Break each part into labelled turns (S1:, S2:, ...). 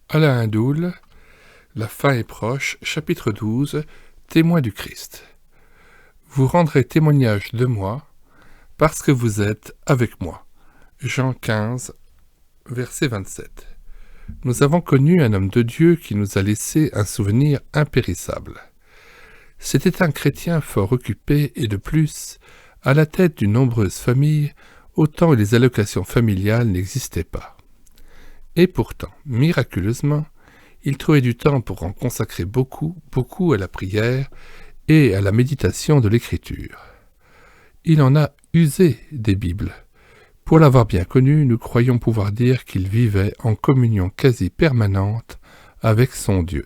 S1: Alain Hindoul, La fin est proche, chapitre 12, Témoin du Christ. Vous rendrez témoignage de moi, parce que vous êtes avec moi. Jean 15, verset 27. Nous avons connu un homme de Dieu qui nous a laissé un souvenir impérissable. C'était un chrétien fort occupé et de plus, à la tête d'une nombreuse famille, au temps où les allocations familiales n'existaient pas. Et pourtant, miraculeusement, il trouvait du temps pour en consacrer beaucoup à la prière et à la méditation de l'Écriture. Il en a usé des Bibles. Pour l'avoir bien connu, nous croyons pouvoir dire qu'il vivait en communion quasi permanente avec son Dieu.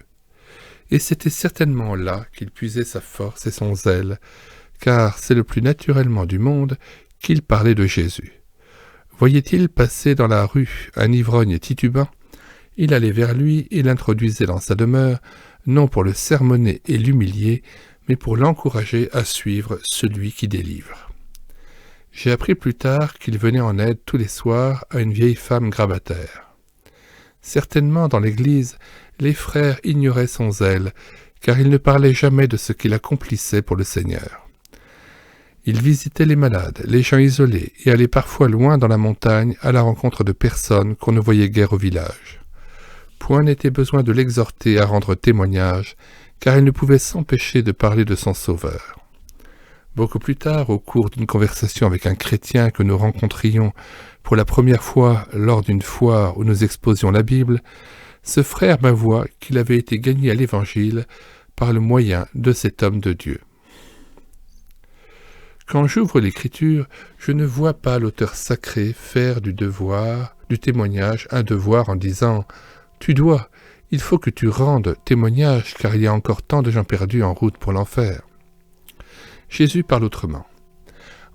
S1: Et c'était certainement là qu'il puisait sa force et son zèle, car c'est le plus naturellement du monde qu'il parlait de Jésus. Voyait-il passer dans la rue un ivrogne titubant? Il allait vers lui et l'introduisait dans sa demeure, non pour le sermonner et l'humilier, mais pour l'encourager à suivre celui qui délivre. J'ai appris plus tard qu'il venait en aide tous les soirs à une vieille femme grabataire. Certainement dans l'Église, les frères ignoraient son zèle, car il ne parlait jamais de ce qu'il accomplissait pour le Seigneur. Il visitait les malades, les gens isolés, et allait parfois loin dans la montagne à la rencontre de personnes qu'on ne voyait guère au village. Point n'était besoin de l'exhorter à rendre témoignage, car il ne pouvait s'empêcher de parler de son Sauveur. Beaucoup plus tard, au cours d'une conversation avec un chrétien que nous rencontrions pour la première fois lors d'une foire où nous exposions la Bible, ce frère m'avoua qu'il avait été gagné à l'Évangile par le moyen de cet homme de Dieu. Quand j'ouvre l'Écriture, je ne vois pas l'auteur sacré faire du témoignage, un devoir en disant « Tu dois, il faut que tu rendes témoignage, car il y a encore tant de gens perdus en route pour l'enfer. » Jésus parle autrement.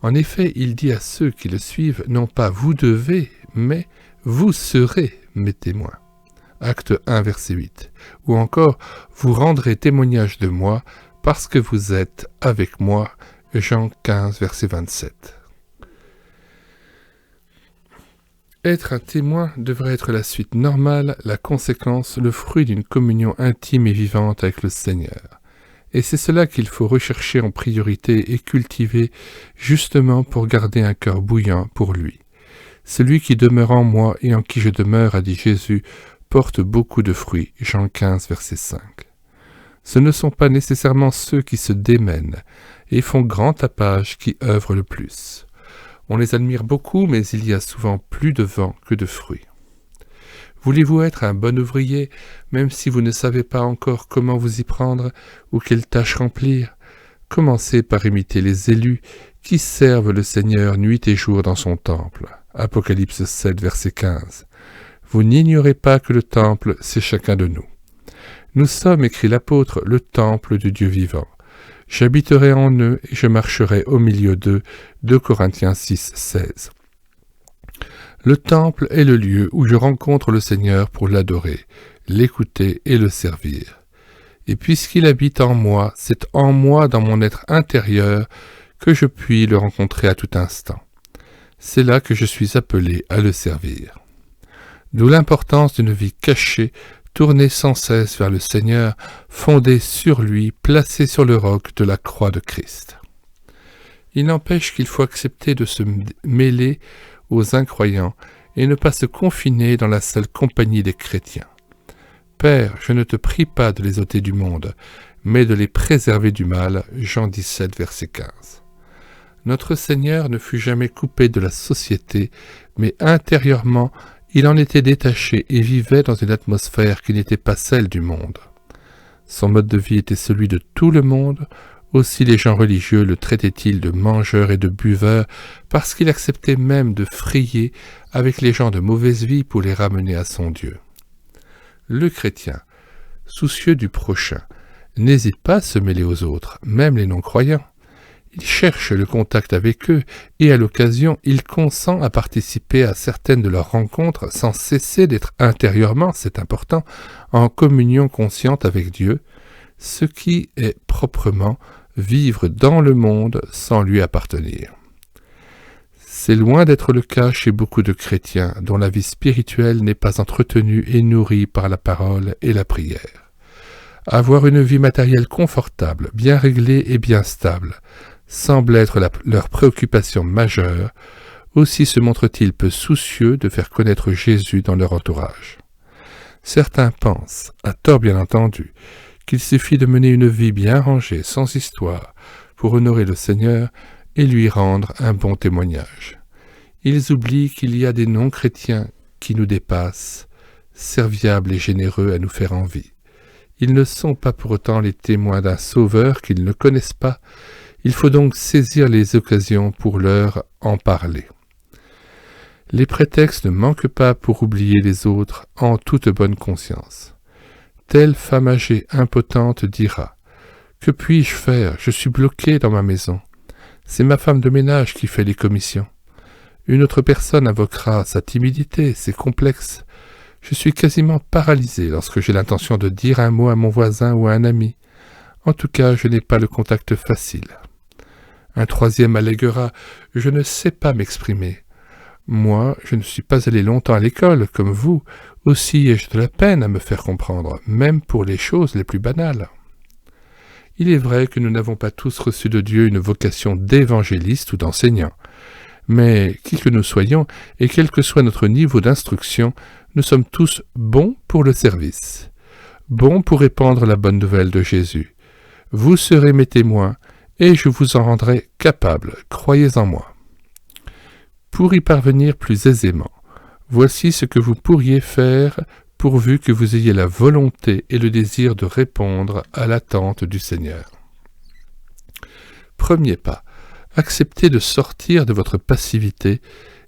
S1: En effet, il dit à ceux qui le suivent, non pas « vous devez », mais « vous serez mes témoins ». Acte 1, verset 8. Ou encore « vous rendrez témoignage de moi, parce que vous êtes avec moi ». Jean 15, verset 27. Être un témoin devrait être la suite normale, la conséquence, le fruit d'une communion intime et vivante avec le Seigneur. Et c'est cela qu'il faut rechercher en priorité et cultiver justement pour garder un cœur bouillant pour lui. Celui qui demeure en moi et en qui je demeure, a dit Jésus, porte beaucoup de fruits. Jean 15, verset 5. Ce ne sont pas nécessairement ceux qui se démènent et font grand tapage qui œuvrent le plus. On les admire beaucoup, mais il y a souvent plus de vent que de fruits. Voulez-vous être un bon ouvrier, même si vous ne savez pas encore comment vous y prendre ou quelle tâche remplir? Commencez par imiter les élus qui servent le Seigneur nuit et jour dans son temple. Apocalypse 7, verset 15. Vous n'ignorez pas que le temple, c'est chacun de nous. Nous sommes, écrit l'apôtre, le temple du Dieu vivant. J'habiterai en eux et je marcherai au milieu d'eux. 2 Corinthiens 6, 16. Le temple est le lieu où je rencontre le Seigneur pour l'adorer, l'écouter et le servir. Et puisqu'il habite en moi, c'est en moi, dans mon être intérieur, que je puis le rencontrer à tout instant. C'est là que je suis appelé à le servir. D'où l'importance d'une vie cachée, tournée sans cesse vers le Seigneur, fondée sur lui, placée sur le roc de la croix de Christ. Il n'empêche qu'il faut accepter de se mêler aux incroyants et ne pas se confiner dans la seule compagnie des chrétiens. Père, je ne te prie pas de les ôter du monde, mais de les préserver du mal. Jean 17, verset 15. Notre Seigneur ne fut jamais coupé de la société, mais intérieurement, il en était détaché et vivait dans une atmosphère qui n'était pas celle du monde. Son mode de vie était celui de tout le monde, aussi les gens religieux le traitaient-ils de mangeur et de buveur, parce qu'il acceptait même de frayer avec les gens de mauvaise vie pour les ramener à son Dieu. Le chrétien, soucieux du prochain, n'hésite pas à se mêler aux autres, même les non-croyants. Il cherche le contact avec eux et à l'occasion, il consent à participer à certaines de leurs rencontres sans cesser d'être intérieurement, c'est important, en communion consciente avec Dieu, ce qui est proprement vivre dans le monde sans lui appartenir. C'est loin d'être le cas chez beaucoup de chrétiens dont la vie spirituelle n'est pas entretenue et nourrie par la parole et la prière. Avoir une vie matérielle confortable, bien réglée et bien stable semble être leur préoccupation majeure, aussi se montrent-ils peu soucieux de faire connaître Jésus dans leur entourage. Certains pensent, à tort bien entendu, qu'il suffit de mener une vie bien rangée, sans histoire, pour honorer le Seigneur et lui rendre un bon témoignage. Ils oublient qu'il y a des non-chrétiens qui nous dépassent, serviables et généreux à nous faire envie. Ils ne sont pas pour autant les témoins d'un sauveur qu'ils ne connaissent pas. Il faut donc saisir les occasions pour leur en parler. Les prétextes ne manquent pas pour oublier les autres en toute bonne conscience. Telle femme âgée impotente dira « Que puis-je faire? Je suis bloquée dans ma maison. C'est ma femme de ménage qui fait les commissions. » Une autre personne invoquera sa timidité, ses complexes. « Je suis quasiment paralysée lorsque j'ai l'intention de dire un mot à mon voisin ou à un ami. En tout cas, je n'ai pas le contact facile. » Un troisième alléguera « Je ne sais pas m'exprimer. Moi, je ne suis pas allé longtemps à l'école, comme vous. Aussi ai-je de la peine à me faire comprendre, même pour les choses les plus banales. » Il est vrai que nous n'avons pas tous reçu de Dieu une vocation d'évangéliste ou d'enseignant. Mais, qui que nous soyons, et quel que soit notre niveau d'instruction, nous sommes tous bons pour le service, bons pour répandre la bonne nouvelle de Jésus. Vous serez mes témoins, et je vous en rendrai capable, croyez en moi. Pour y parvenir plus aisément, voici ce que vous pourriez faire pourvu que vous ayez la volonté et le désir de répondre à l'attente du Seigneur. Premier pas, acceptez de sortir de votre passivité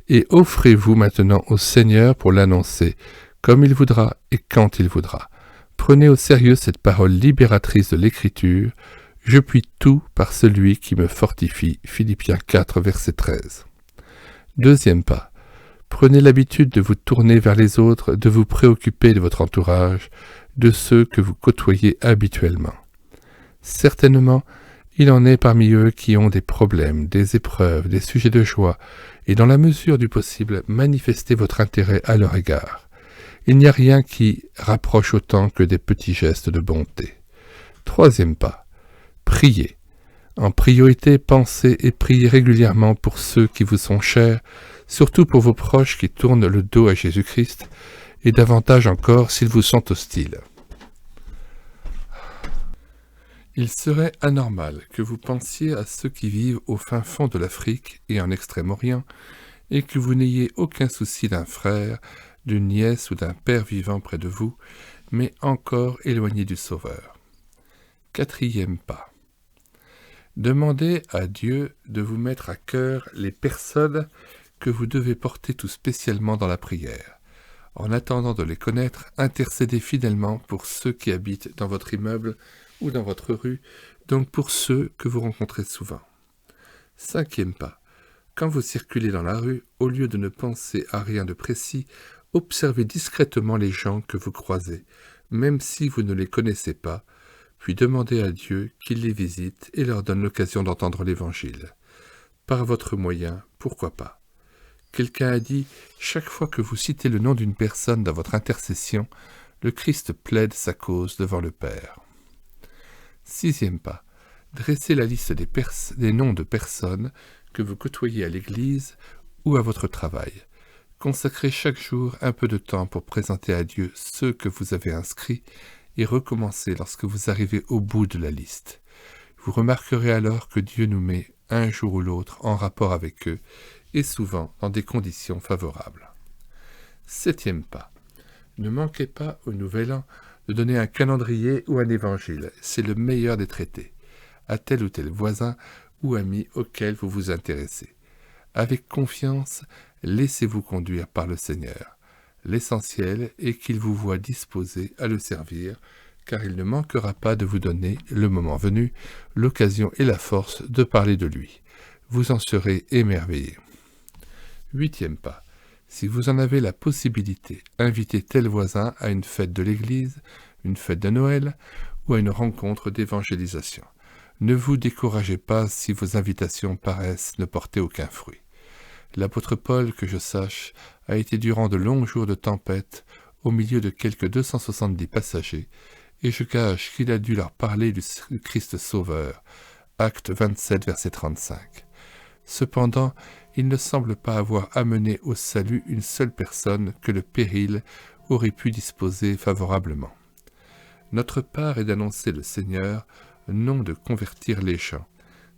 S1: et offrez-vous maintenant au Seigneur pour l'annoncer, comme il voudra et quand il voudra. Prenez au sérieux cette parole libératrice de l'Écriture, « Je puis tout par celui qui me fortifie » Philippiens 4, verset 13. Deuxième pas, prenez l'habitude de vous tourner vers les autres, de vous préoccuper de votre entourage, de ceux que vous côtoyez habituellement. Certainement, il en est parmi eux qui ont des problèmes, des épreuves, des sujets de joie, et dans la mesure du possible, manifestez votre intérêt à leur égard. Il n'y a rien qui rapproche autant que des petits gestes de bonté. Troisième pas, priez. En priorité, pensez et priez régulièrement pour ceux qui vous sont chers, surtout pour vos proches qui tournent le dos à Jésus-Christ, et davantage encore s'ils vous sont hostiles. Il serait anormal que vous pensiez à ceux qui vivent au fin fond de l'Afrique et en Extrême-Orient, et que vous n'ayez aucun souci d'un frère, d'une nièce ou d'un père vivant près de vous, mais encore éloigné du Sauveur. Quatrième pas. Demandez à Dieu de vous mettre à cœur les personnes que vous devez porter tout spécialement dans la prière. En attendant de les connaître, intercédez fidèlement pour ceux qui habitent dans votre immeuble ou dans votre rue, donc pour ceux que vous rencontrez souvent. Cinquième pas. Quand vous circulez dans la rue, au lieu de ne penser à rien de précis, observez discrètement les gens que vous croisez, même si vous ne les connaissez pas, puis demandez à Dieu qu'il les visite et leur donne l'occasion d'entendre l'Évangile. Par votre moyen, pourquoi pas. Quelqu'un a dit « Chaque fois que vous citez le nom d'une personne dans votre intercession, le Christ plaide sa cause devant le Père. » Sixième pas. Dressez la liste des noms de personnes que vous côtoyez à l'église ou à votre travail. Consacrez chaque jour un peu de temps pour présenter à Dieu ceux que vous avez inscrits et recommencez lorsque vous arrivez au bout de la liste. Vous remarquerez alors que Dieu nous met un jour ou l'autre en rapport avec eux et souvent dans des conditions favorables. Septième pas. Ne manquez pas au Nouvel An de donner un calendrier ou un évangile, c'est le meilleur des traités, à tel ou tel voisin ou ami auquel vous vous intéressez. Avec confiance, laissez-vous conduire par le Seigneur. L'essentiel est qu'il vous voie disposé à le servir, car il ne manquera pas de vous donner, le moment venu, l'occasion et la force de parler de lui. Vous en serez émerveillés. Huitième pas. Si vous en avez la possibilité, invitez tel voisin à une fête de l'église, une fête de Noël ou à une rencontre d'évangélisation. Ne vous découragez pas si vos invitations paraissent ne porter aucun fruit. L'apôtre Paul, que je sache, a été durant de longs jours de tempête, au milieu de quelques 270 passagers, et je gage qu'il a dû leur parler du Christ Sauveur. Acte 27, verset 35. Cependant, il ne semble pas avoir amené au salut une seule personne que le péril aurait pu disposer favorablement. Notre part est d'annoncer le Seigneur, non de convertir les gens.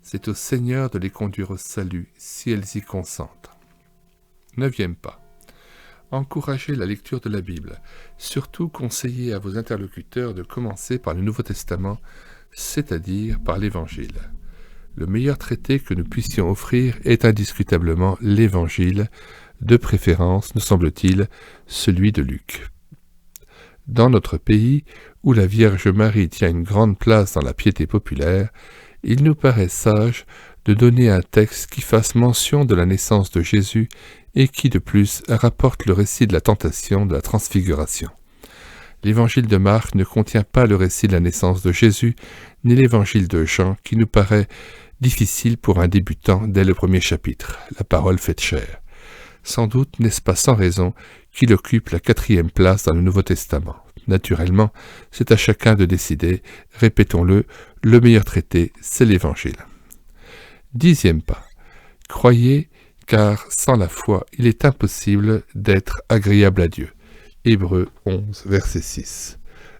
S1: C'est au Seigneur de les conduire au salut, si elles y consentent. 9e pas. Encouragez la lecture de la Bible. Surtout conseillez à vos interlocuteurs de commencer par le Nouveau Testament, c'est-à-dire par l'Évangile. Le meilleur traité que nous puissions offrir est indiscutablement l'Évangile, de préférence, nous semble-t-il, celui de Luc. Dans notre pays, où la Vierge Marie tient une grande place dans la piété populaire, il nous paraît sage de donner un texte qui fasse mention de la naissance de Jésus et qui, de plus, rapporte le récit de la tentation de la transfiguration. L'évangile de Marc ne contient pas le récit de la naissance de Jésus, ni l'évangile de Jean, qui nous paraît difficile pour un débutant dès le premier chapitre, la parole faite chair. Sans doute n'est-ce pas sans raison qu'il occupe la 4e place dans le Nouveau Testament. Naturellement, c'est à chacun de décider, répétons-le, le meilleur traité, c'est l'Évangile. 10e pas. Croyez, car sans la foi, il est impossible d'être agréable à Dieu. Hébreux 11, verset 6.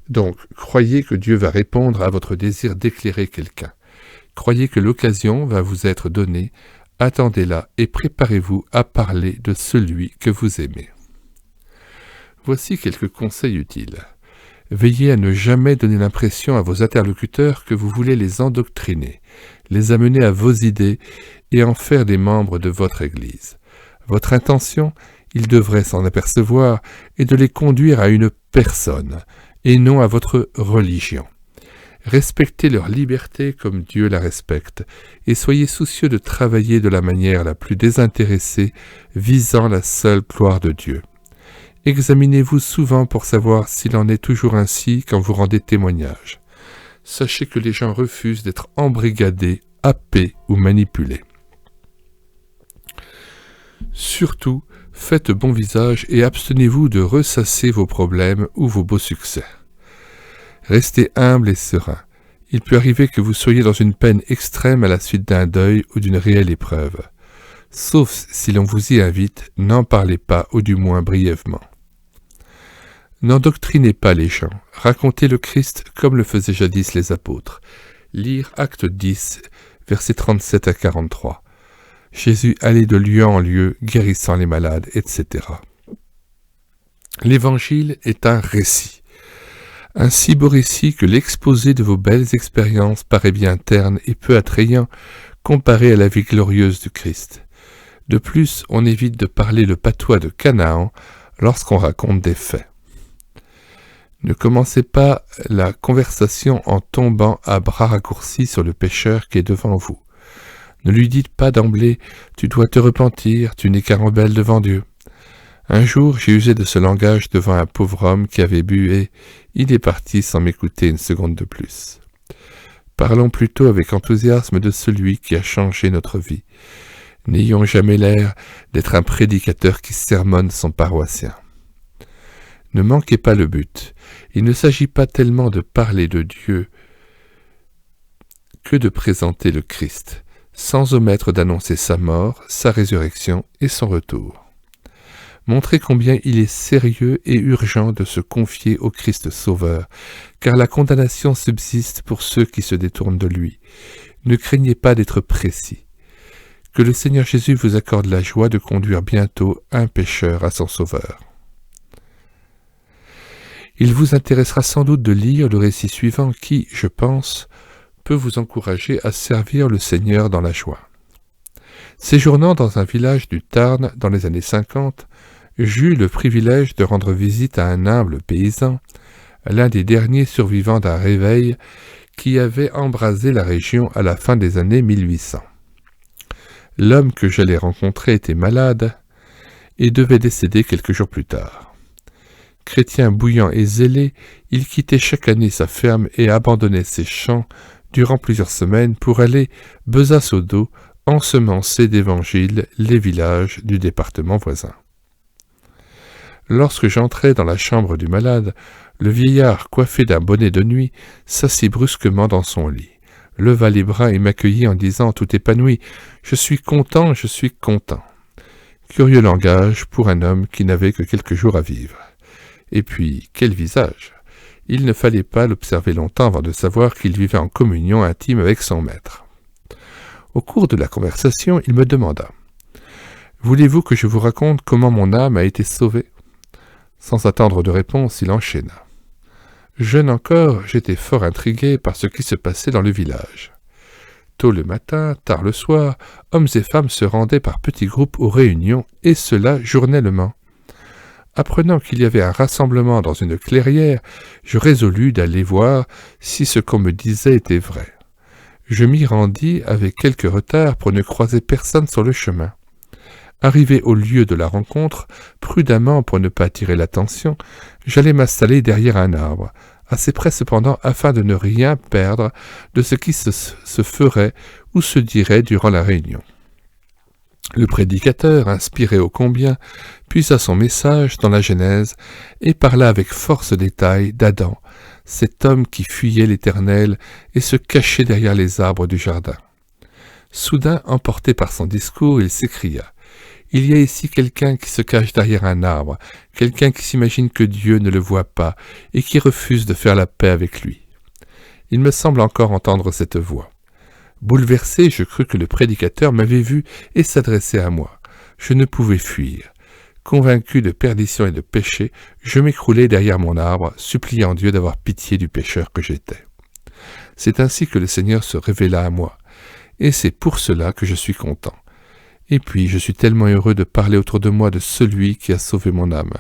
S1: Donc, croyez que Dieu va répondre à votre désir d'éclairer quelqu'un. Croyez que l'occasion va vous être donnée, attendez-la et préparez-vous à parler de celui que vous aimez. Voici quelques conseils utiles. Veillez à ne jamais donner l'impression à vos interlocuteurs que vous voulez les endoctriner, les amener à vos idées et en faire des membres de votre Église. Votre intention, ils devraient s'en apercevoir, est de les conduire à une personne, et non à votre religion. Respectez leur liberté comme Dieu la respecte, et soyez soucieux de travailler de la manière la plus désintéressée, visant la seule gloire de Dieu. Examinez-vous souvent pour savoir s'il en est toujours ainsi quand vous rendez témoignage. Sachez que les gens refusent d'être embrigadés, happés ou manipulés. Surtout, faites bon visage et abstenez-vous de ressasser vos problèmes ou vos beaux succès. Restez humble et serein. Il peut arriver que vous soyez dans une peine extrême à la suite d'un deuil ou d'une réelle épreuve. Sauf si l'on vous y invite, n'en parlez pas ou du moins brièvement. N'endoctrinez pas les gens, racontez le Christ comme le faisaient jadis les apôtres. Lire Acte 10, versets 37 à 43. Jésus allait de lieu en lieu, guérissant les malades, etc. L'Évangile est un récit. Un si beau récit que l'exposé de vos belles expériences paraît bien terne et peu attrayant comparé à la vie glorieuse du Christ. De plus, on évite de parler le patois de Canaan lorsqu'on raconte des faits. Ne commencez pas la conversation en tombant à bras raccourcis sur le pécheur qui est devant vous. Ne lui dites pas d'emblée « Tu dois te repentir, tu n'es qu'un rebelle devant Dieu ». Un jour, j'ai usé de ce langage devant un pauvre homme qui avait bu et il est parti sans m'écouter une seconde de plus. Parlons plutôt avec enthousiasme de celui qui a changé notre vie. N'ayons jamais l'air d'être un prédicateur qui sermonne son paroissien. Ne manquez pas le but. Il ne s'agit pas tellement de parler de Dieu que de présenter le Christ, sans omettre d'annoncer sa mort, sa résurrection et son retour. Montrez combien il est sérieux et urgent de se confier au Christ Sauveur, car la condamnation subsiste pour ceux qui se détournent de lui. Ne craignez pas d'être précis. Que le Seigneur Jésus vous accorde la joie de conduire bientôt un pécheur à son Sauveur. Il vous intéressera sans doute de lire le récit suivant qui, je pense, peut vous encourager à servir le Seigneur dans la joie. Séjournant dans un village du Tarn dans les années 50, j'eus le privilège de rendre visite à un humble paysan, l'un des derniers survivants d'un réveil qui avait embrasé la région à la fin des années 1800. L'homme que j'allais rencontrer était malade et devait décéder quelques jours plus tard. Chrétien bouillant et zélé, il quittait chaque année sa ferme et abandonnait ses champs durant plusieurs semaines pour aller, besace au dos, ensemencer d'évangiles les villages du département voisin. Lorsque j'entrai dans la chambre du malade, le vieillard coiffé d'un bonnet de nuit s'assit brusquement dans son lit, leva les bras et m'accueillit en disant tout épanoui « Je suis content, je suis content ». Curieux langage pour un homme qui n'avait que quelques jours à vivre. Et puis, quel visage! Il ne fallait pas l'observer longtemps avant de savoir qu'il vivait en communion intime avec son maître. Au cours de la conversation, il me demanda « Voulez-vous que je vous raconte comment mon âme a été sauvée ?» Sans attendre de réponse, il enchaîna. Jeune encore, j'étais fort intrigué par ce qui se passait dans le village. Tôt le matin, tard le soir, hommes et femmes se rendaient par petits groupes aux réunions, et cela journellement. Apprenant qu'il y avait un rassemblement dans une clairière, je résolus d'aller voir si ce qu'on me disait était vrai. Je m'y rendis avec quelque retard pour ne croiser personne sur le chemin. Arrivé au lieu de la rencontre, prudemment pour ne pas attirer l'attention, j'allai m'installer derrière un arbre, assez près cependant afin de ne rien perdre de ce qui se ferait ou se dirait durant la réunion. Le prédicateur, inspiré ô combien, puisa son message dans la Genèse et parla avec force détail d'Adam, cet homme qui fuyait l'Éternel et se cachait derrière les arbres du jardin. Soudain, emporté par son discours, il s'écria « Il y a ici quelqu'un qui se cache derrière un arbre, quelqu'un qui s'imagine que Dieu ne le voit pas et qui refuse de faire la paix avec lui. » Il me semble encore entendre cette voix. Bouleversé, je crus que le prédicateur m'avait vu et s'adressait à moi. Je ne pouvais fuir. Convaincu de perdition et de péché, je m'écroulai derrière mon arbre, suppliant Dieu d'avoir pitié du pécheur que j'étais. C'est ainsi que le Seigneur se révéla à moi, et c'est pour cela que je suis content. Et puis, je suis tellement heureux de parler autour de moi de celui qui a sauvé mon âme.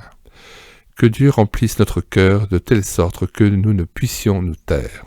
S1: Que Dieu remplisse notre cœur de telle sorte que nous ne puissions nous taire.